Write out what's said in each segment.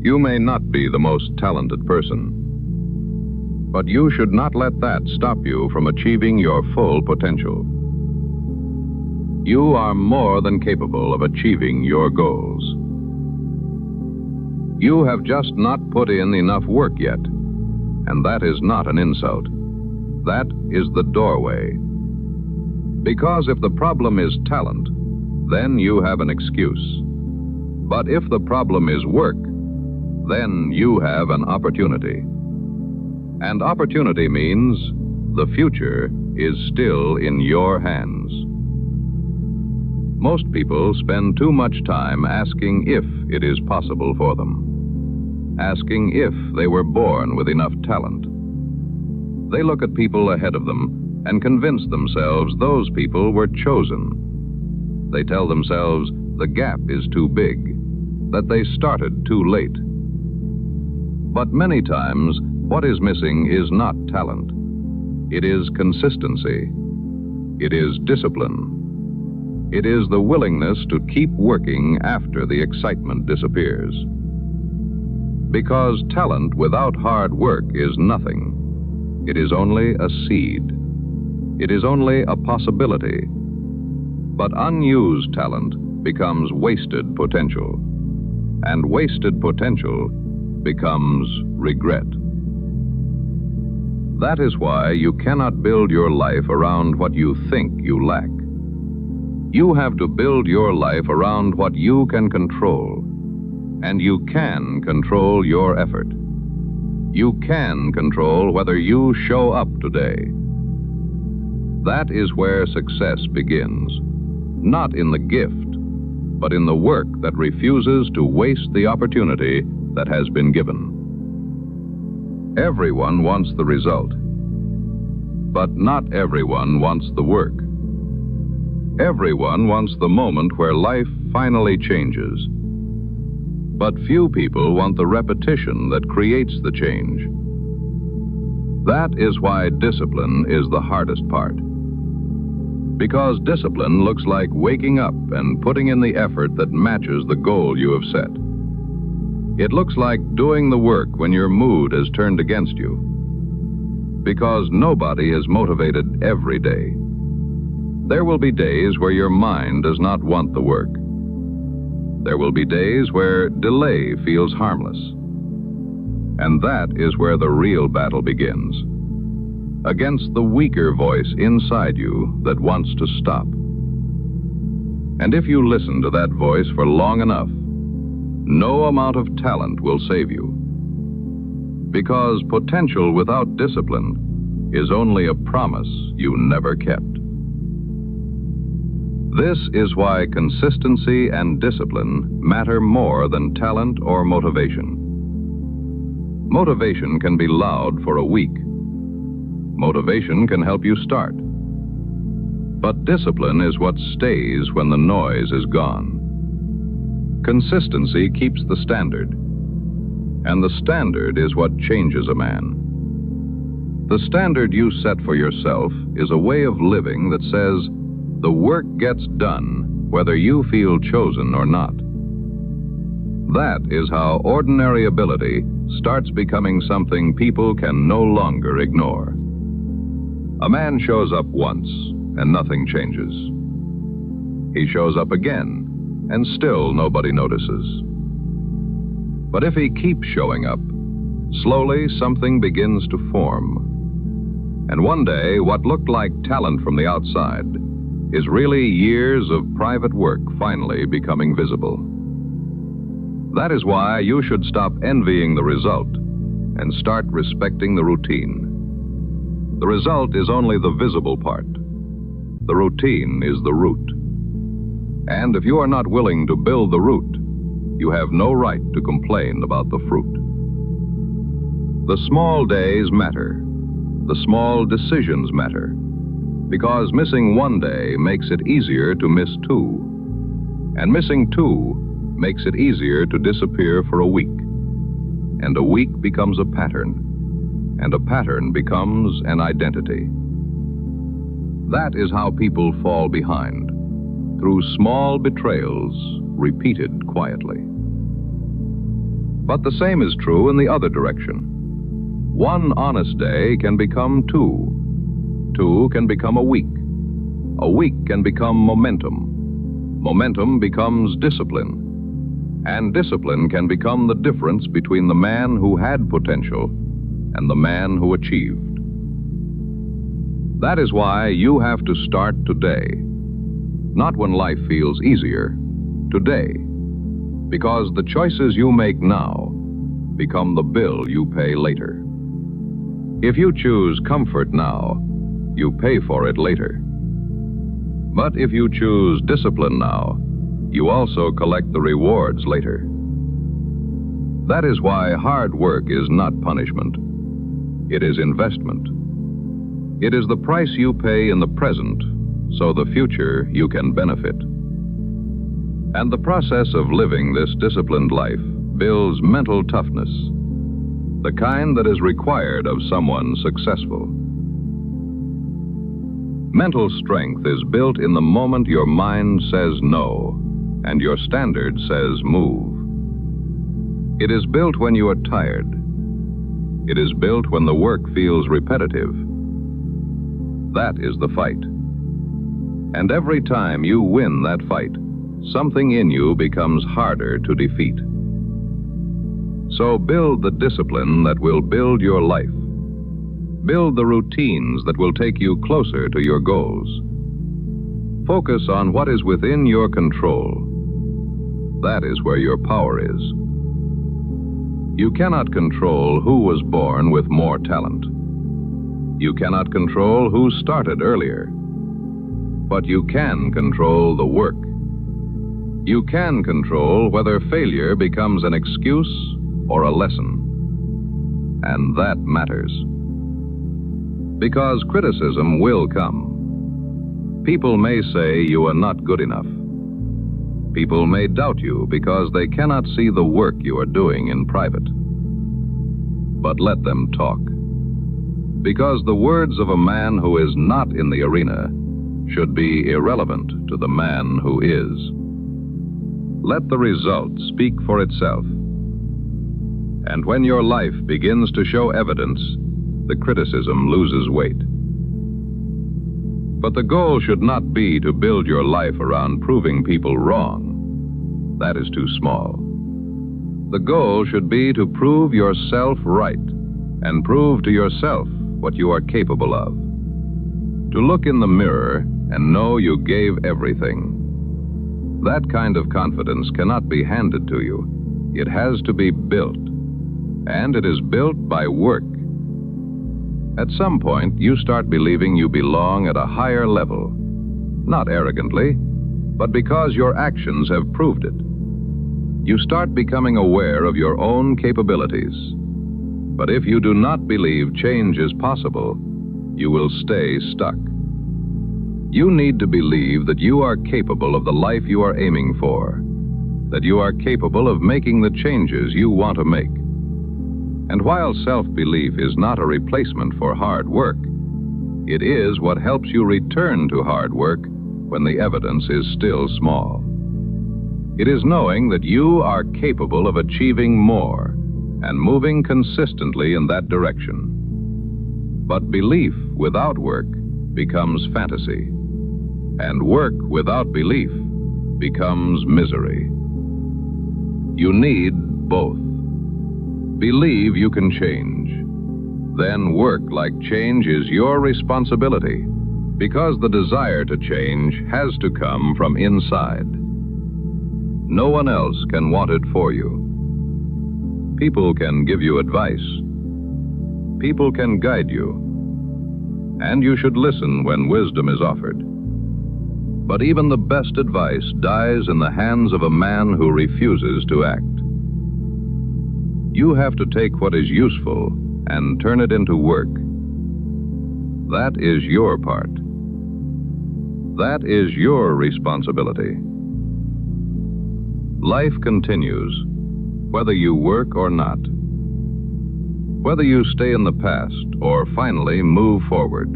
You may not be the most talented person, but you should not let that stop you from achieving your full potential. You are more than capable of achieving your goals. You have just not put in enough work yet, and that is not an insult. That is the doorway. Because if the problem is talent, then you have an excuse. But if the problem is work, then you have an opportunity. And opportunity means the future is still in your hands. Most people spend too much time asking if it is possible for them, asking if they were born with enough talent. They look at people ahead of them and convince themselves those people were chosen. They tell themselves the gap is too big, that they started too late. But many times, what is missing is not talent. It is consistency. It is discipline. It is the willingness to keep working after the excitement disappears. Because talent without hard work is nothing. It is only a seed. It is only a possibility. But unused talent becomes wasted potential. And wasted potential becomes regret. That is why you cannot build your life around what you think you lack. You have to build your life around what you can control. And you can control your effort. You can control whether you show up today. That is where success begins. Not in the gift, but in the work that refuses to waste the opportunity that has been given. Everyone wants the result, but not everyone wants the work. Everyone wants the moment where life finally changes, but few people want the repetition that creates the change. That is why discipline is the hardest part. Because discipline looks like waking up and putting in the effort that matches the goal you have set. It looks like doing the work when your mood has turned against you. Because nobody is motivated every day. There will be days where your mind does not want the work. There will be days where delay feels harmless. And that is where the real battle begins. Against the weaker voice inside you that wants to stop. And if you listen to that voice for long enough, no amount of talent will save you. Because potential without discipline is only a promise you never kept. This is why consistency and discipline matter more than talent or motivation. Motivation can be loud for a week. Motivation can help you start. But discipline is what stays when the noise is gone. Consistency keeps the standard, and the standard is what changes a man. The standard you set for yourself is a way of living that says the work gets done whether you feel chosen or not. That is how ordinary ability starts becoming something people can no longer ignore. A man shows up once and nothing changes. He shows up again and still nobody notices. But if he keeps showing up, slowly something begins to form. And one day, what looked like talent from the outside is really years of private work finally becoming visible. That is why you should stop envying the result and start respecting the routine. The result is only the visible part. The routine is the root. And if you are not willing to build the root, you have no right to complain about the fruit. The small days matter. The small decisions matter. Because missing one day makes it easier to miss two. And missing two makes it easier to disappear for a week. And a week becomes a pattern. And a pattern becomes an identity. That is how people fall behind. Through small betrayals repeated quietly. But the same is true in the other direction. One honest day can become two. Two can become a week. A week can become momentum. Momentum becomes discipline. And discipline can become the difference between the man who had potential and the man who achieved. That is why you have to start today. Not when life feels easier. Today. Because the choices you make now become the bill you pay later. If you choose comfort now, you pay for it later. But if you choose discipline now, you also collect the rewards later. That is why hard work is not punishment. It is investment. It is the price you pay in the present, so the future you can benefit. And the process of living this disciplined life builds mental toughness, the kind that is required of someone successful. Mental strength is built in the moment your mind says no and your standard says move. It is built when you are tired. It is built when the work feels repetitive. That is the fight. And every time you win that fight, something in you becomes harder to defeat. So build the discipline that will build your life. Build the routines that will take you closer to your goals. Focus on what is within your control. That is where your power is. You cannot control who was born with more talent. You cannot control who started earlier. But you can control the work. You can control whether failure becomes an excuse or a lesson. And that matters. Because criticism will come. People may say you are not good enough. People may doubt you because they cannot see the work you are doing in private. But let them talk. Because the words of a man who is not in the arena should be irrelevant to the man who is. Let the result speak for itself. And when your life begins to show evidence, the criticism loses weight. But the goal should not be to build your life around proving people wrong. That is too small. The goal should be to prove yourself right and prove to yourself what you are capable of. To look in the mirror and know you gave everything. That kind of confidence cannot be handed to you. It has to be built. And it is built by work. At some point, you start believing you belong at a higher level. Not arrogantly, but because your actions have proved it. You start becoming aware of your own capabilities. But if you do not believe change is possible, you will stay stuck. You need to believe that you are capable of the life you are aiming for, that you are capable of making the changes you want to make. And while self-belief is not a replacement for hard work, it is what helps you return to hard work when the evidence is still small. It is knowing that you are capable of achieving more and moving consistently in that direction. But belief without work becomes fantasy, and work without belief becomes misery. You need both. Believe you can change. Then work like change is your responsibility, because the desire to change has to come from inside. No one else can want it for you. People can give you advice. People can guide you. And you should listen when wisdom is offered. But even the best advice dies in the hands of a man who refuses to act. You have to take what is useful and turn it into work. That is your part. That is your responsibility. Life continues, whether you work or not. Whether you stay in the past or finally move forward.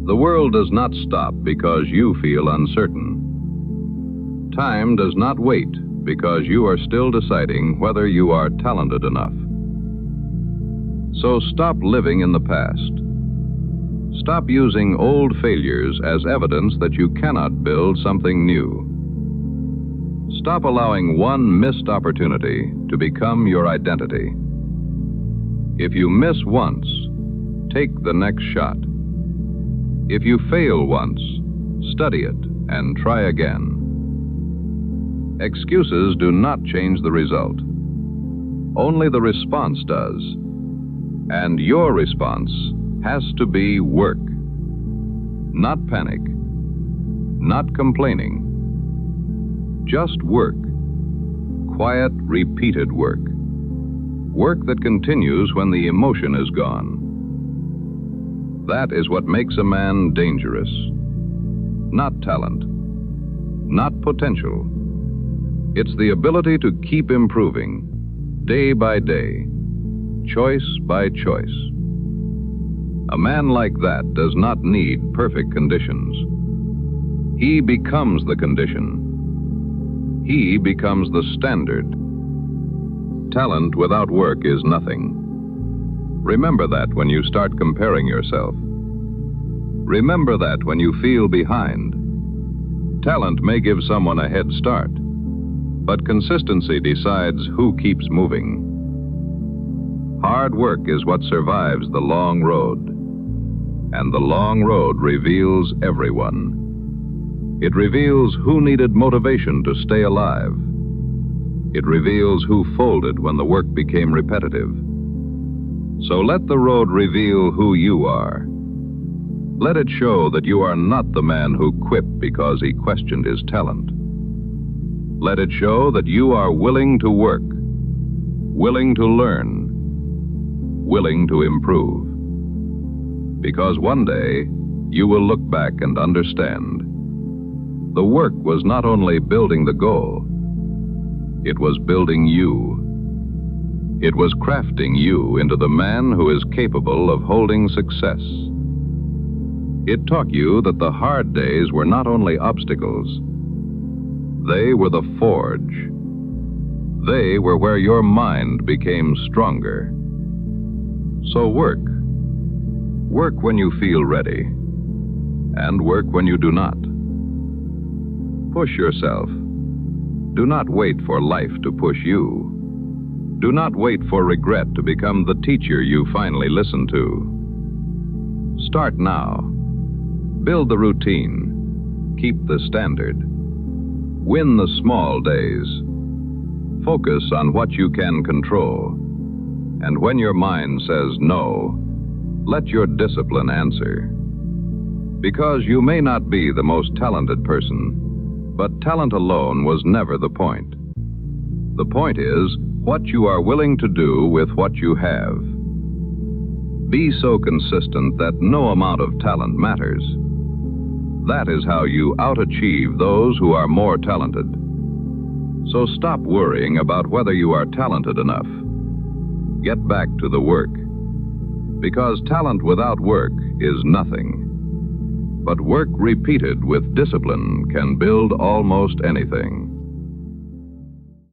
The world does not stop because you feel uncertain. Time does not wait because you are still deciding whether you are talented enough. So stop living in the past. Stop using old failures as evidence that you cannot build something new. Stop allowing one missed opportunity to become your identity. If you miss once, take the next shot. If you fail once, study it and try again. Excuses do not change the result. Only the response does. And your response has to be work. Not panic. Not complaining. Just work. Quiet, repeated work. Work that continues when the emotion is gone. That is what makes a man dangerous. Not talent. Not potential. It's the ability to keep improving, day by day, choice by choice. A man like that does not need perfect conditions. He becomes the condition. He becomes the standard. Talent without work is nothing. Remember that when you start comparing yourself. Remember that when you feel behind. Talent may give someone a head start, but consistency decides who keeps moving. Hard work is what survives the long road, and the long road reveals everyone. It reveals who needed motivation to stay alive. It reveals who folded when the work became repetitive. So let the road reveal who you are. Let it show that you are not the man who quit because he questioned his talent. Let it show that you are willing to work, willing to learn, willing to improve. Because one day, you will look back and understand. The work was not only building the goal, it was building you. It was crafting you into the man who is capable of holding success. It taught you that the hard days were not only obstacles, they were the forge. They were where your mind became stronger. So work. Work when you feel ready, and work when you do not. Push yourself. Do not wait for life to push you. Do not wait for regret to become the teacher you finally listen to. Start now. Build the routine. Keep the standard. Win the small days. Focus on what you can control. And when your mind says no, let your discipline answer. Because you may not be the most talented person, but talent alone was never the point. The point is what you are willing to do with what you have. Be so consistent that no amount of talent matters. That is how you outachieve those who are more talented. So stop worrying about whether you are talented enough. Get back to the work. Because talent without work is nothing. But work repeated with discipline can build almost anything.